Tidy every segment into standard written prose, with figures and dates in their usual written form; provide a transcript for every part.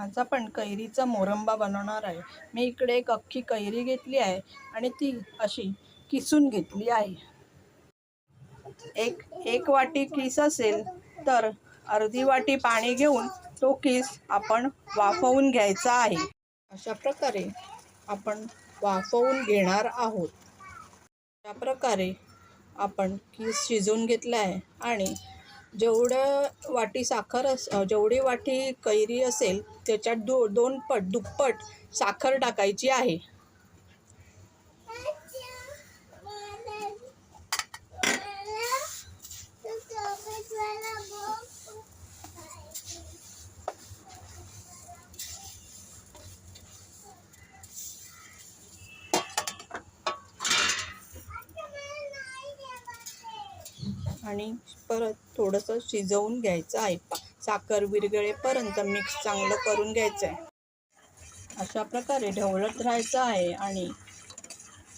आज आपण कैरीचा मोरंबा बनवणार आहे। मी इकडे एक अख्खी कैरी घेतली आहे आणि ती अशी किसून घेतली आहे। एक वाटी किस असेल तर अर्धी वाटी पाणी घेऊन तो किस आपण वाफवून घ्यायचा आहे। अशा प्रकारे आपण वाफवून घेणार आहोत। अशा प्रकारे आपण किस शिजवून घेतला आहे आणि जेवढी वाटी कैरी असेल त्याच्यात दोन पट दुप्पट साखर टाकायची आहे। आणि परत थोडंसं शिजवून घ्यायचं आहे। साखर विरघळेपर्यंत मिक्स चांगलं करून घ्यायचं आहे। अशा प्रकारे ढवळत राहायचं आहे आणि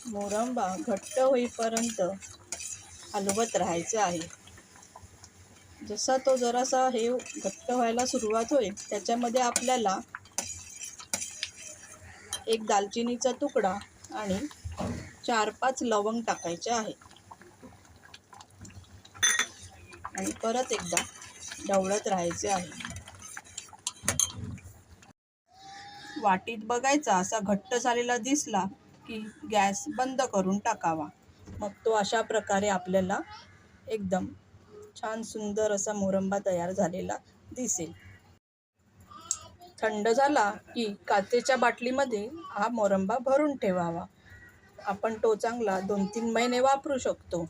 मोरंबा घट्ट होईपर्यंत हलवत राहायचं आहे। जसा तो जरासा घट्ट व्हायला सुरुवात होईल त्याच्यामध्ये आपल्याला एक दालचिनीचा तुकडा आणि 4-5 लवंग टाकायचे आहेत आणि परत एकदा ढवळत राहायचे आहे। वाटीत बघायचा असा घट्ट झालेला दिसला की गॅस बंद करून टाकावा। मग तो अशा प्रकारे आपल्याला एकदम छान सुंदर असा मोरंबा तयार झालेला दिसेल। थंड झाला की काचेच्या बाटलीमध्ये हा मोरंबा भरून ठेवावा। आपण तो चांगला 2-3 महिने वापरू शकतो।